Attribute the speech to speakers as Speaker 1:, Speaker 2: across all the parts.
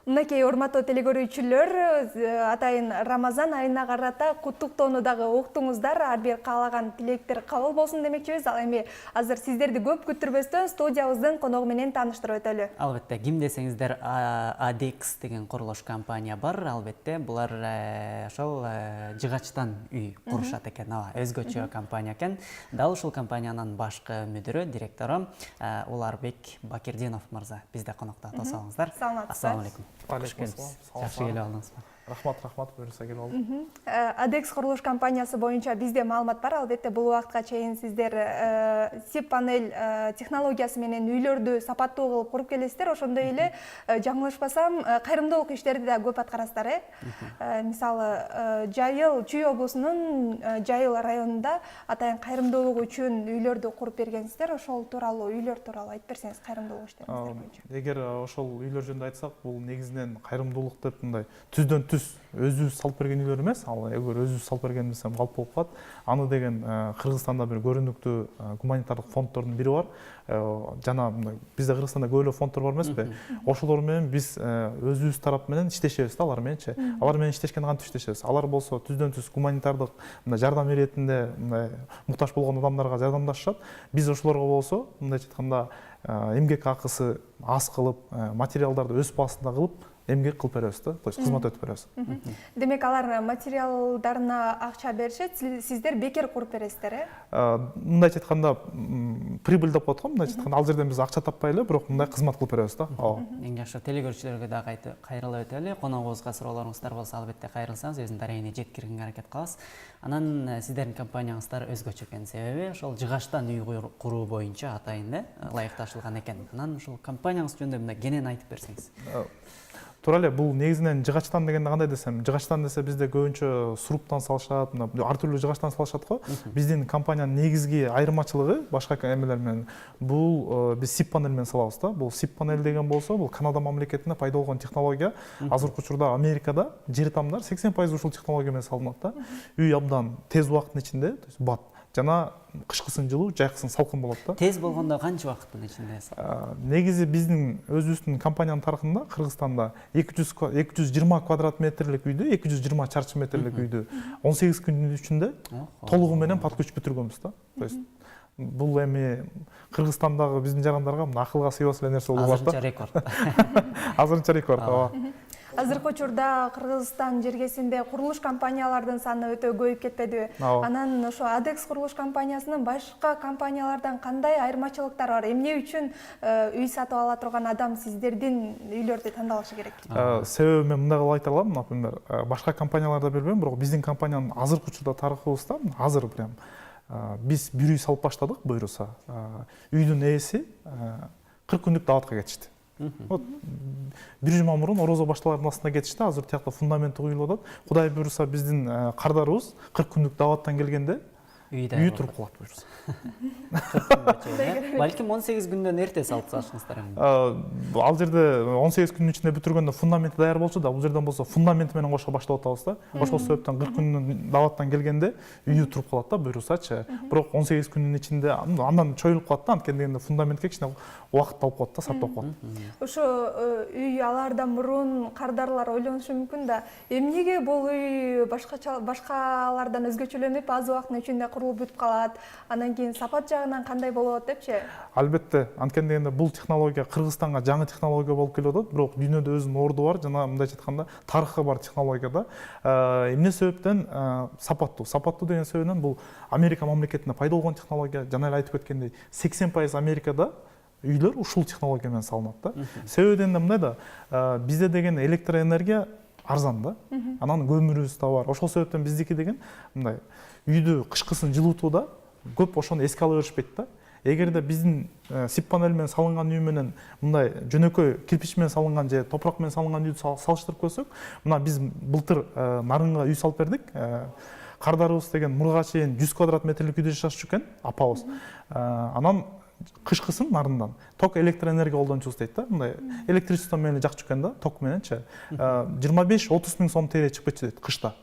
Speaker 1: Мынакей урматтуу телегөрүүчүлөр, атайын Рамазан айына карата куттуктоону дагы уктуңуздар. Ар бир каалаган тилектер кабыл болсун демекчибиз. Ал эми азыр сиздерди көп күттүрбөстөн студиябыздын коногу менен тааныштырып өтөлү.
Speaker 2: Албетте, ким десеңиздер ADECS деген курулуш компания бар. Албетте, булар ошол жыгачтан үй курушат экен. Өзгөчө компания экен. Дал ушул компаниянын башкы мүдүрү, директору Уларбек Бакирдинов мырза бизде конокто. Тосоңуздар. Ассаламу алейкум.
Speaker 3: Жақсы
Speaker 2: келіп алдыңыз ба?
Speaker 3: Рахмат, буюрса келип алдым.
Speaker 1: ADECS курулуш компаниясы боюнча бизде маалымат бар. Албетте, бул убакытка чейин сиздер сип панель технологиясы менен үйлөрдү сапаттуу кылып куруп келесиздер. Ошондой эле, жаңылышпасам, кайрымдуулук иштерди да көп аткарасыздар, Мисалы, Жайыл, Чүй облусунун Жайыл районунда атайын кайрымдуулук үчүн үйлөрдү куруп бергенсиздер. Ошол тууралуу, үйлөр тууралуу айтып берсеңиз, кайрымдуулук иштериңиздер боюнча.
Speaker 3: Эгер ошол үйлөр жөнүндө айтсак, бул негизинен кайрымдуулук деп мындай түздөн өзүбүз салып берген үйлөр эмес. Ал эгер өзүбүз салып берген десем калп болуп калат. Аны деген Кыргызстанда бир көрүнүктүү гуманитардык фонддордун бири бар. Жана бизде Кыргызстанда көп эле фонддор бар эмеспи? Ошолор менен биз өзүбүз тарап менен иштешебиз, алар мененчи. Алар менен иштешкенде кантип иштешебиз? Алар болсо түздөн-түз гуманитардык жардам иретинде муктаж болгон адамдарга жардамдашышат. Биз ошолорго болсо, мындайча айтканда, эмгек акысы аз кылып, материалдарды өз баасында кылып эмгек кылып беребиз да, то есть кызмат өтүп беребиз.
Speaker 1: Демек, алар материалдарына акча беришет, сиздер бекер куруп бересиздер,
Speaker 3: Мындайча айтканда, прибыль деп коет го, мындайча айтканда, ал жерден биз акча таппай эле, бирок мындай кызмат кылып беребиз да.
Speaker 2: Эң жакшы телегөрүүчүлөргө да кайрылып өтөлү. Коногубузга суроолоруңуздар болсо, албетте кайрылсаңыз, өзүнүн дарегине жеткиргенге аракет кылабыз. Анан сиздердин компанияңыздар өзгөчө экен, себеби ошол жыгачтан үй куруу боюнча атайын ылайыкташылган экен. Анан ушул компанияңыз жөнүндө мындай кенен айтып берсеңиз.
Speaker 3: Туура эле, бул негизинен жыгачтан дегенде кандай десем, жыгачтан десе бизде көбүнчө суруптан салышат, ар түрлүү жыгачтан салышат го. Биздин компаниянын негизги айырмачылыгы башка эмелер менен бул биз сип панель менен салабыз да. Бул сип панель деген болсо, бул Канада мамлекетинде пайда болгон технология. Азыркы учурда Америкада жер тамдар 80% ушул технология менен салынат да. Үй абдан тез убакыттын ичинде, то есть бат. Жана кышкысын жылуу, жайкысын салкын болот да.
Speaker 2: Тез болгондо канча убакыттын ичинде?
Speaker 3: Негизи биздин өзүбүздүн компаниянын тарыхында Кыргызстанда 220 квадрат метрлик үйдү, 220 чарчы метрлик үйдү 18 күндүн ичинде толугу менен подключ бүтүргөнбүз да. То есть бул эми Кыргызстандагы биздин жарандарга акылга сыйбас эле нерсе болуп атат да.
Speaker 2: Азырынча рекорд.
Speaker 3: Азырынча рекорд.
Speaker 1: Азыркы учурда Кыргызстан жергесинде курулуш компаниялардын саны өтө көбөйүп кетпедиби? Анан ошо ADECS курулуш компаниясынын башка компаниялардан кандай айырмачылыктары бар? Эмне үчүн үй сатып ала турган адам сиздердин үйлөрдү тандалышы керек?
Speaker 3: Себеби мен мындай кылып айта алам, например, башка компанияларда билбейм, бирок биздин компаниянын азыркы учурда тарыхыбызда азыр прям биз бир үй салып баштадык, буюрса. Үйдүн ээси 40 күндүк дааватка кетишти. Вот бир жума мурун орозо башталардын астына кетишти. Азыр тиякта фундаменти куюлуп атат. Кудай буюрса биздин кардарыбыз 40 күндүк дааваттан келгенде үй туруп калат буюрса.
Speaker 2: Балким 18 күндөн эрте салып салышыңыздар.
Speaker 3: Ал жерде 18 күндүн ичинде бүтүргөндө фундаменти даяр болчу да, бул жерден болсо фундаменти менен кошо баштап атабыз да. Ошол себептен 40 күндүн дааваттан келгенде үйү туруп калат да, буюрсачы. Бирок 18 күндүн ичинде андан чоюлуп калат да, анткени дегенде фундаментке кичине убакыт алып калат да, саптап калат.
Speaker 1: Ошо үй алардан мурун кардарлар ойлонушу мүмкүн да, эмнеге бул үй башкалардан өзгөчөлөнүп, аз убакыттын ичинде курулуп бүтүп калат, анан кийин сапат жагынан кандай болот депчи?
Speaker 3: Албетте, анткени дегенде бул технология Кыргызстанга жаңы технология болуп келип атат, бирок дүйнөдө өзүнүн орду бар, жана мындайча айтканда тарыхы бар технология да. Эмне себептен сапаттуу деген себебинен бул Америка мамлекетинде пайда болгон технология, жана эле айтып кеткендей 80% Америкада үйлөр ушул технология менен салынат да. Себеби дегенде мындай да, бизде деген электроэнергия арзан да. Анан көмүрүбүз да бар. Ошол себептен биздики деген мындай үйдү кышкысын жылытууда көп ошону эске ала беришпейт да. Эгерде биздин сип панель менен салынган үй менен мындай жөнөкөй кирпич менен салынган же топурак менен салынган үйдү салыштырып көрсөк, мына биз былтыр Нарынга үй салып бердик. Кардарыбыз деген мурга чейин 100 квадрат метрлик үйдө жашашчу экен, апабыз. Анан кышкысын Нарындан ток электроэнергия колдончубуз дейт да. Мындай электричество менен жакчу экен да, ток мененчи. 25-30 миң сом тере чыгып кетчү дейт кышта.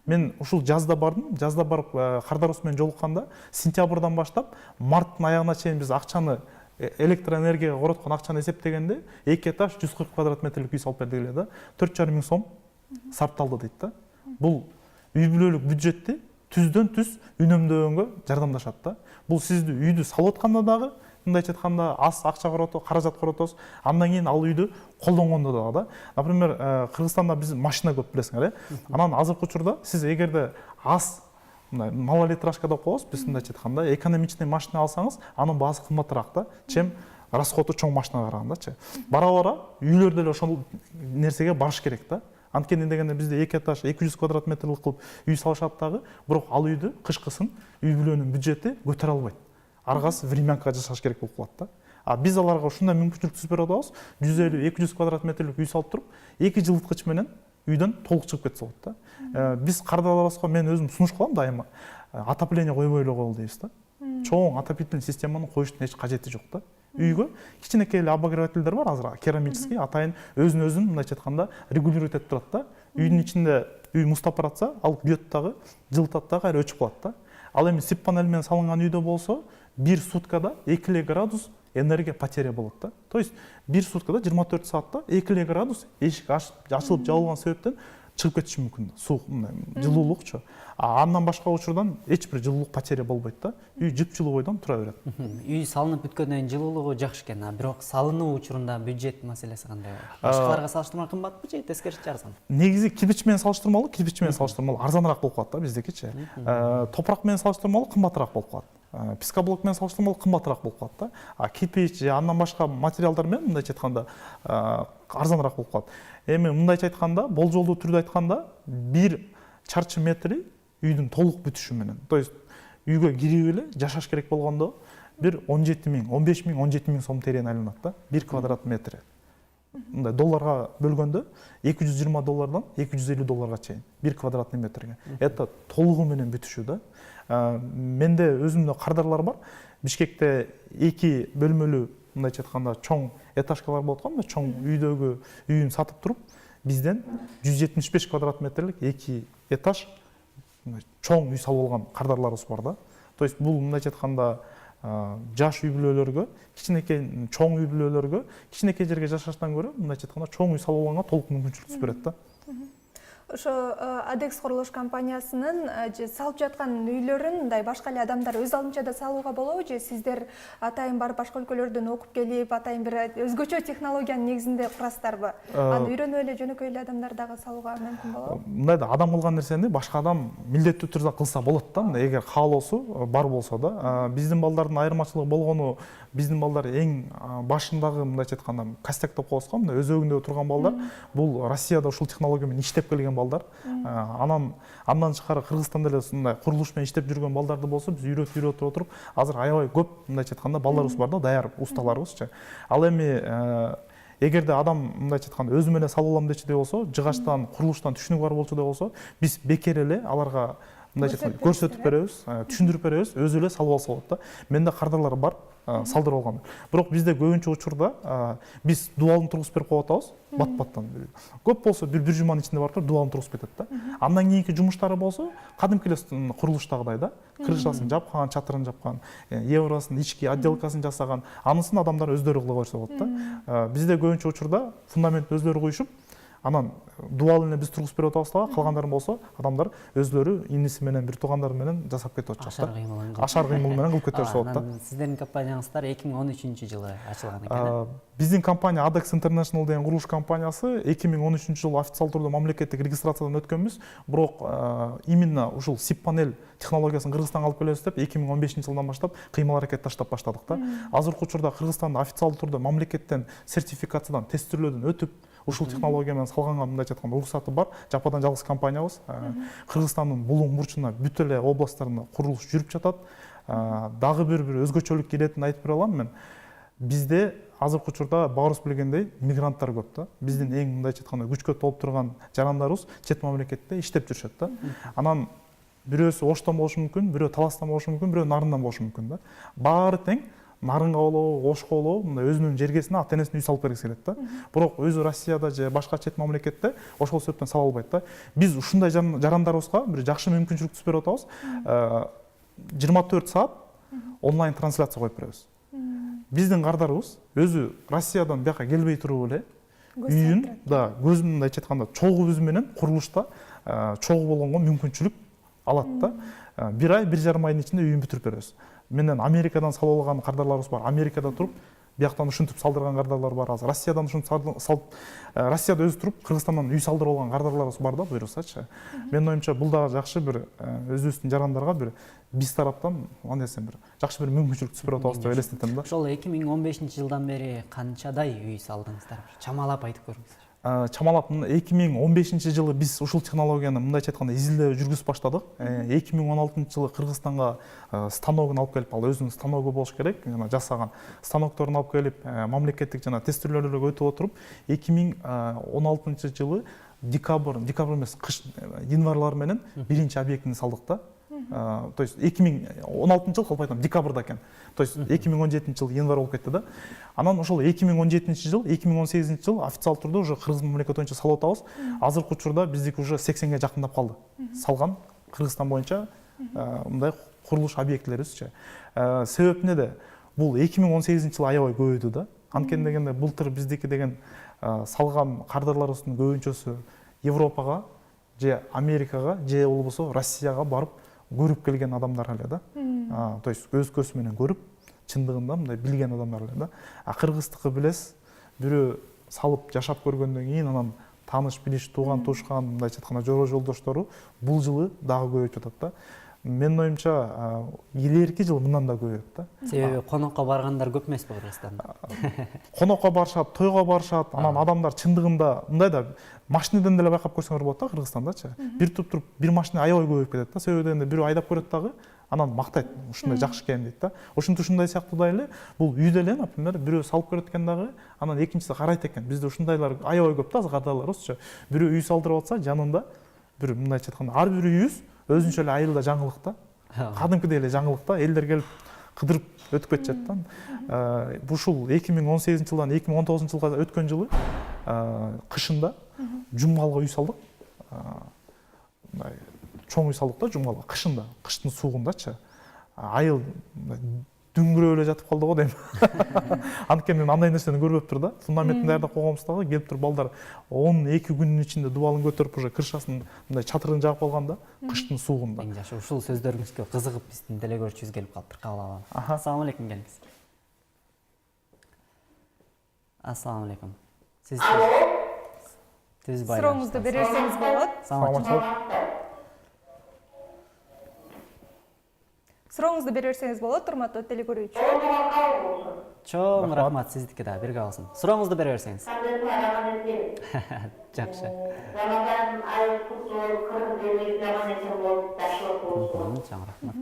Speaker 3: Мен ушул жазда бардым, барып кардарыбыз менен жолукканда сентябрдан баштап марттын аягына чейин биз акчаны электроэнергияга короткон акчаны эсептегенде 2 этаж 140 квадрат метрлик үй салып бердик эле да. 4,5 миң сом сарпталды дейт да. Бул үй бүлөлүк бюджетти түздөн түз үнөмдөөгө жардамдашат да. Бул сизди үйдү салып атканда дагы, мындайча айтканда аз акча каражат коротосуз. Андан кийин ал үйдү колдонгондо дагы да. Например, Кыргызстанда биз машина көп билесиңер, Анан азыркы учурда сиз эгерде аз малолитражка деп коебуз, биз мындайча айтканда экономичный машина алсаңыз, анын баасы кымбатыраак да, чем расходу чоң машинага карагандачы. Бара-бара үйлөр деле ошол нерсеге барыш керек да. Анткени дегенде бизде 2 этаж 200 квадрат метрлик кылып үй салышат дагы, бирок ал үйдү кышкысын үй бүлөнүн бюджети көтөрө албайт. Аргасы времянкага жашаш керек болуп калат да. А биз аларга ушундай мүмкүнчүлүк түзүп берип атабыз. 150-200 квадрат метрлик үй салып туруп, 2 жылыткыч менен үйдөн толук чыгып кетсе болот да. Биз кардарларыбызга мен өзүм сунуш кылам дайыма. Отопление койбой эле коелу дейбиз да. Чоң отопительный системаны коюштун эч кажети жок да. Үйгө кичинекей эле обогревательдер бар, азыр керамический, атайын өзүн мындайча айтканда регулировать этип турат да. Үйдүн ичинде үй муздап баратса, ал күйөт дагы, жылытат дагы, кайра өчүп калат да. Ал эми сип панель менен салынган үйдө болсо, 1 суткада 2 градус энергия потеря болот да. То есть 1 суткада 24 саатта 2 градус эшик ачылып жабылган себептен чыгып кетиши мүмкүн. Суук, жылуулукчу. Андан башка учурдан эч бир жылуулук потеря болбойт да. Үй жыпжылуу бойдон тура берет.
Speaker 2: Үй салынып бүткөндөн кийин жылуулугу жакшы экен, бирок салынуу учурунда бюджет маселеси кандай? Башкаларга салыштырмалуу кымбатпы же тескерисинче арзан?
Speaker 3: Негизи кирпич менен салыштырмалуу, арзаныраак болуп калат да биздикичи. Топурак менен салыштырмалуу кымбатыраак болуп калат. Пискоблок менен салыштырмалуу кымбатыраак болуп калат да. Кирпич же андан башка материалдар менен мындайча айтканда арзаныраак болуп калат. Эми мындайча айтканда, болжолдуу түрдө айтканда, 1 чарчы метри үйдүн толук бүтүшү менен. То есть үйгө кирип эле жашаш керек болгондо бир 17 миң, 15 миң, 17 миң сом терен айланат да, 1 квадрат метри. Мындай долларга бөлгөндө $220 $250 чейин 1 квадратный метрге. Это толугу менен бүтүшү да. Менде өзүмдө кардарлар бар. Бишкекте 2 бөлмөлүү мындайча айтканда чоң этажкалар болот го, чоң үйдөгү үйүн сатып туруп, бизден 175 квадрат метрлик 2 этаж чоң үй салып алган кардарларыбыз бар да. То есть бул мындайча айтканда жаш үй бүлөлөргө, кичинекей чоң үй бүлөлөргө, кичинекей жерге жашаштан көрө мындайча айтканда чоң үй салып алганга толук мүмкүнчүлүк түзүп берет да.
Speaker 1: Ошо ADECS курулуш компаниясынын салып жаткан үйлөрүн мындай башка эле адамдар өз алдынча да салууга болобу же сиздер атайын барып башка өлкөлөрдөн окуп келип, атайын бир өзгөчө технологиянын негизинде курасыздарбы? Аны үйрөнүп эле жөнөкөй эле адамдар дагы салууга мүмкүн болобу?
Speaker 3: Мындай да, адам кылган нерсени башка адам милдеттүү түрдө кылса болот да, эгер каалоосу бар болсо да. Биздин балдардын айырмачылыгы болгону, биздин балдар эң башындагы мындайча айтканда костяк деп коебуз го, өзөгүндө турган балдар, бул Россияда ушул технология менен иштеп келген балдар. Андан тышкары Кыргызстанда эле ушундай курулуш менен иштеп жүргөн балдарды болсо биз үйрөтүп отуруп, азыр аябай көп мындайча айтканда балдарыбыз бар да, даяр усталарыбызчы. Ал эми эгерде адам мындайча айтканда өзүм эле салып алам дечиде болсо, жыгачтан, курулуштан түшүнүгү бар болчу болсо, биз бекер эле аларга мындайча айтканда көрсөтүп беребиз, түшүндүрүп беребиз, өзү эле салып алса болот да. Менде кардарлар бар, салдырып алган. Бирок бизде көбүнчө учурда биз дуалын тургузуп берип коюп атабыз, бат-баттан. Көп болсо бир жуманын ичинде барып дуалын тургузуп кетет да. Андан кийинки жумуштары болсо, кадимки эле курулуштагыдай да, крышасын жапкан, чатырын жапкан, евросын, ички отделкасын жасаган, анысын адамдар өздөрү кыла берсе болот да. Бизде көбүнчө учурда фундаментти өздөрү куюшуп, анан дуалын биз тургузуп берип атабыз дагы, калгандарын болсо адамдар өздөрү иниси менен, бир туугандары менен жасап кетип атышат да. Ашар кыймыл менен кылып кетип берсе болот да.
Speaker 2: Сиздердин компанияңыздар 2013-жылы ачылган экен.
Speaker 3: Биздин компания ADECS International деген курулуш компаниясы 2013-жылы официалдуу түрдө мамлекеттик регистрациядан өткөнбүз. Бирок именно ушул сип панель технологиясын Кыргызстанга алып келебиз деп 2015-жылдан баштап кыймыл аракет таштап баштадык да. Азыркы учурда Кыргызстанда официалдуу түрдө мамлекеттен сертификациядан, тестирлөөдөн өтүп, ушул технология менен салганга мындайча айтканда уруксаты бар. Жападан жалгыз компаниябыз. Кыргызстандын булуң бурчуна бүт эле областтарында курулуш жүрүп жатат. Дагы бир өзгөчөлүк келетин айтып бере алам мен. Бизде азыркы учурда баарыбыз билгендей мигранттар көп да. Биздин эң мындайча айтканда күчкө толуп турган жарандарыбыз чет мамлекетте иштеп жүрүшөт да. Анан бирөөсү Оштон болушу мүмкүн, бирөө Таластан болушу мүмкүн, бирөө Нарындан болушу мүмкүн да. Баары тең Нарынга болобу, Ошко болобу, мындай өзүнүн жергесине ата-энесине үй салып бергиси келет да. Бирок өзү Россияда же башка чет мамлекетте ошол себептен сала албайт да. Биз ушундай жарандарыбызга бир жакшы мүмкүнчүлүк түзүп берип атабыз. 24 саат онлайн трансляция коюп беребиз. биздин кардарыбыз өзү Россиядан бияка келбей туруп эле үйүн да көзүм мындайча айтканда чогубуз менен курулушта чогуу болгонго мүмкүнчүлүк алат да. 1 ай 1,5 айдын ичинде үйүн бүтүрүп беребиз. Менен Америкадан салып алган кардарларыбыз бар. Америкада туруп бияктан ушинтип салдырган кардарлар бар. Азыр Россиядан ушинтип салып Россияда өзү туруп Кыргызстандан үй салдырып алган кардарларыбыз бар да, буюрсачы. Менин оюмча бул дагы жакшы бир өзүбүздүн жарандарга бир биз тараптан андай десем бир жакшы бир мүмкүнчүлүк түзүп атабыз деп элестетем да.
Speaker 2: Ошол 2015-жылдан бери канчадай үй салдыңыздар? Чамалап айтып көрүңүздөр.
Speaker 3: Чамалап 2015-жылы биз ушул технологияны мындайча айтканда изилдөө жүргүзүп баштадык. 2016-жылы Кыргызстанга станогун алып келип, ал өзүнүн станогу болуш керек, жана жасаган станокторун алып келип, мамлекеттик жана тестирлөөлөргө өтүп отуруп, 2016-жылы декабрь эмес, кыш январлар менен биринчи объектини салдык да. То есть 2016-жыл калп айтам декабрда экен. То есть 2017-жыл январь болуп кетти да. Анан ошол 2017-жыл, 2018-жыл официалдуу түрдө уже Кыргыз мамлекети боюнча салып атабыз. Азыркы учурда биздики уже 80ге жакындап калды. Салган Кыргызстан боюнча мындай курулуш объектилерибизчи. Себеп неде? Бул 2018-жылы аябай көбөйдү да. Анткени дегенде былтыр биздики деген салган кардарларыбыздын көбүнчөсү Европага же Америкага же болбосо Россияга барып көрүп келген адамдар эле да. То есть өз көзү менен көрүп, чындыгында мындай билген адамдар эле да. Кыргыздыкы билесиз, бирөө салып жашап көргөндөн кийин анан тааныш билиш, тууган туушкан мындайча айтканда жора жолдоштору бул жылы дагы көбөйүп жатат да. Менин оюмча келерки жыл мындан да көбөйөт да.
Speaker 2: Себеби конокко баргандар көп эмес Кыргызстанда.
Speaker 3: Конокко барышат, тойго барышат, анан адамдар чындыгында мындай да машинеден деле байкап көрсөңөр болот да Кыргызстандачы. Бир туруп бир машина аябай көбөйүп кетет да. Себеби дегенде бирөө айдап көрөт дагы, анан мактайт, ушундай жакшы экен дейт да. Ушундай сыяктуу да эле бул үйдө эле, например, бирөө салып көрөт экен дагы, анан экинчиси карайт экен. Бизде ушундайлар аябай көп да, кардарларыбызчы. Бирөө үй салдырып атса, жанында бир мындайча айтканда ар бир үйүбүз өзүнчө эле айылда жаңылык да. Кадимкидей эле жаңылык да, элдер келип кыдырып өтүп кетишет да. Ушул 2018-жылдан 2019-жылга өткөн жылы кышында Жумгалга үй салдык. Мындай чоң үй салдык да Жумгалга кышында, кыштын суугундачы. Айыл дүңгүрөп эле жатып калды го дейм. Анткени мен андай нерсени көрбөптүр да. Фундаментин даярдап койгонбуз дагы, келип туруп балдар 12 күнүн ичинде дубалын көтөрүп уже крышасын мындай чатырын жаап алган да, кыштын суугунда.
Speaker 2: Эң жакшы ушул сөздөрүңүзгө кызыгып биздин деле көрүүчүбүз келип калыптыр. Кабыл алам. Ассалам алейкум келиңиз. Ассалам алейкум. Сиз
Speaker 1: сурооңузду берсеңиз болот. Сурооңузду берсеңиз болот, урматтуу теле көрүүчү.
Speaker 2: Чоң рахмат, сиздики да бирге алсын. Сурооңузду бере берсеңиз. Жакшы. Чоң рахмат.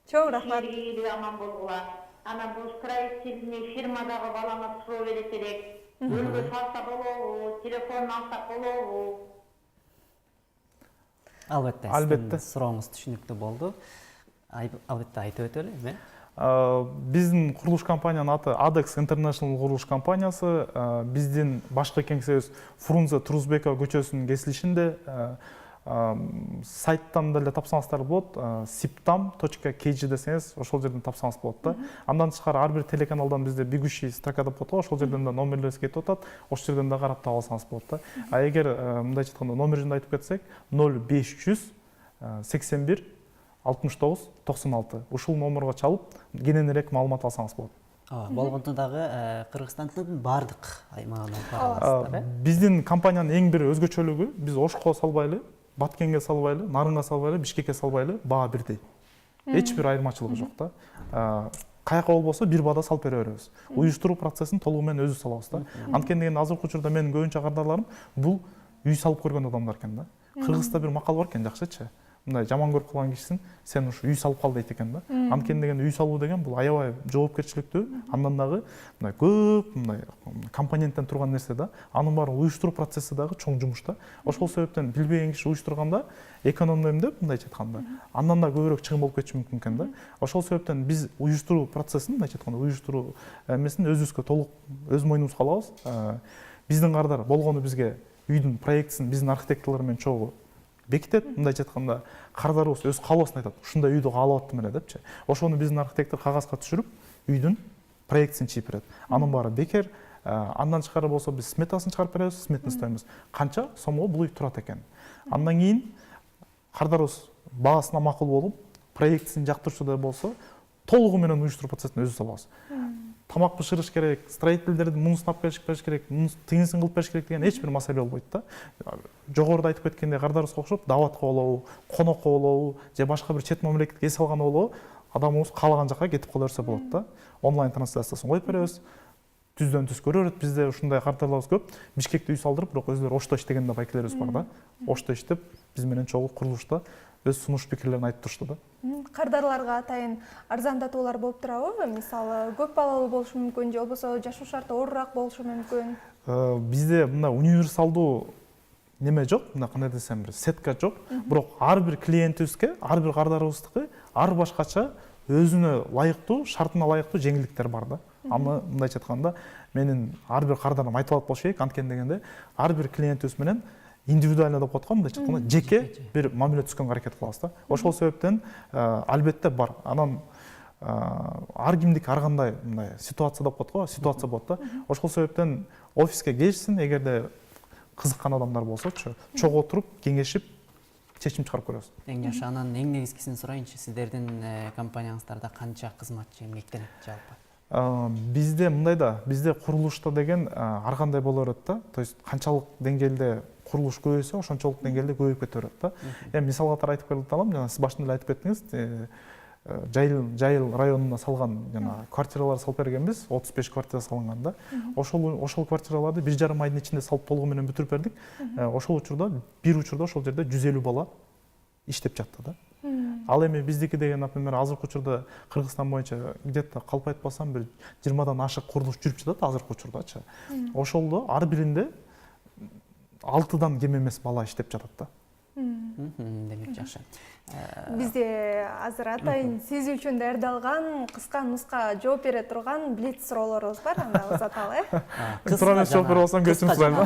Speaker 1: Чоң рахмат.
Speaker 4: Анан бул строительный фирмадагы балаңа суроо берет элек. Өлгө салса болобу, телефонун алсак болобу?
Speaker 2: Албетте. Сурооңуз түшүнүктүү болду. Албетте айтып өтөлү,
Speaker 3: Биздин курулуш компаниянын аты ADECS International курулуш компаниясы. Биздин башкы кеңсебиз Фрунзе Турузбекова көчөсүнүн кесилишинде. Сайттан деле тапсаңыздар болот, siptam.kg десеңиз, ошол жерден тапсаңыз болот да. Андан тышкары ар бир телеканалдан бизде бегущий строка деп коет го, ошол жерден да номерлерибиз кетип атат, ошол жерден да карап таап алсаңыз болот да. Эгер мындайча айтканда номерин айтып кетсек, 0500 81 69 96. Ушул номерго чалып, кененирээк маалымат алсаңыз болот.
Speaker 2: Болгондо дагы Кыргызстандын бардык аймагынан кара аласыздар,
Speaker 3: Биздин компаниянын эң бир өзгөчөлүгү, биз Ошко салбайлы, Баткенге салбайлы, Нарынга салбайлы, Бишкекке салбайлы, баа бирдей. Эч бир айырмачылыгы жок да. Каяка болбосо бир баада салып бере беребиз. Уюштуруу процессин толугу менен өзүбүз салабыз да. Анткени дегенде азыркы учурда менин көбүнчө кардарларым бул үй салып көргөн адамдар экен да. Кыргызда бир макал бар экен, жакшычы. Мындай жаман көрүп калган кишисин сен ушу үй салып кал дейт экен да. Анткени дегенде үй салуу деген бул аябай жоопкерчиликтүү, андан дагы мындай көп мындай компоненттен турган нерсе да. Анын баарын уюштуруу процесси дагы чоң жумуш да. Ошол себептен билбеген киши уюштурганда экономдойм деп мындайча айтканда андан да көбүрөөк чыгым болуп кетиши мүмкүн экен да. Ошол себептен биз уюштуруу процессин мындайча айтканда уюштуруу эмесин өзүбүзгө толук өз мойнубузга алабыз. Биздин кардар болгону бизге үйдүн проектисин биздин архитекторлор менен чогуу бекітеді, мындайча айтканда кардарыбыз өз каалоосун айтат, ушундай үйдү каалап аттым эле депчи. Ошону биздин архитектор кагазга түшүрүп, үйдүн проектисин чийип берет. Анын баары бекер. Андан тышкары болсо биз сметасын чыгарып беребиз, сметный стоимость канча сомго бул үй турат экен. Андан кийин кардарыбыз баасына макул болуп, проектисин жактырчудай болсо, толугу менен уюштуруп процессин өзү салабыз. Тамак бышырыш керек, строительдердин мунусун алып бериш керек, тыйынсын кылып бериш керек деген эч бир маселе болбойт да. Жогоруда айтып кеткендей кардарыбызга окшоп даватка болобу, конокко болобу, же башка бир чет мамлекетке эс алган болобу, адамыбыз каалаган жака кетип кала берсе болот да. Онлайн трансляциясын коюп беребиз. Түздөн түз көрө берет. Бизде ушундай кардарларыбыз көп. Бишкекте үй салдырып, бирок өздөрү Ошто иштеген да байкелерибиз бар да. Ошто иштеп, биз менен чогуу курулушта өз сунуш пикирлерин айтып турушту да.
Speaker 1: Кардарларга атайын арзандатуулар болуп турабы? Мисалы, көп балалуу болушу мүмкүн, же болбосо жашоо шарты оорураак болушу мүмкүн.
Speaker 3: Бизде мына универсалдуу неме жок, мына кандай десем, бир сетка жок. Бирок ар бир клиентибизге, ар бир кардарыбыздыкы ар башкача өзүнө ылайыктуу, шартына ылайыктуу жеңилдиктер бар да. Аны мындайча айтканда, менин ар бир кардарым айтып алат болуш керек, анткени дегенде ар бир клиентибиз менен индивидуально деп коет го, мындайча айтканда, жеке бир мамиле түзгөнгө аракет кылабыз да. Ошол себептен албетте бар. Анан ар кимдики ар кандай мындай ситуация деп коет го, ситуация болот да. Ошол себептен офиске келишсин, эгерде кызыккан адамдар болсочу, чогуу отуруп, кеңешип, чечим чыгарып көрөбүз.
Speaker 2: Эң жакшы, анан эң негизгисин сурайынчы, сиздердин компанияңыздарда канча кызматчы эмгектенет жалпы?
Speaker 3: Бизде мындай да, бизде курулушта деген ар кандай боло берет да. То есть канчалык деңгээлде курулуш көбөйсө, ошончолук деңгээлде көбөйүп кете берет да. Эми мисал катары айтып кеталам, жана сиз башында эле айтып кеттиңиз, Жайыл районуна салган жана квартиралар салып бергенбиз, 35 квартира салынган да. Ошол квартираларды 1,5 айдын ичинде салып толугу менен бүтүрүп бердик. Ошол учурда, бир учурда ошол жерде 150 бала иштеп жатты да. Ал эми биздики деген, например, азыркы учурда Кыргызстан боюнча где-то калп айтпасам бир 20дан ашык курулуш жүрүп жатат азыркы учурдачы. Ошолдо ар биринде 6дан кем эмес бала иштеп жатат да.
Speaker 2: Демек жакшы.
Speaker 1: Бизде азыр атайын сиз үчүн даярдалган кыска нуска жооп бере турган блиц суроолорубуз бар, анда узаталы,
Speaker 3: Тура эмес жооп берип алсам кечирим сурайм.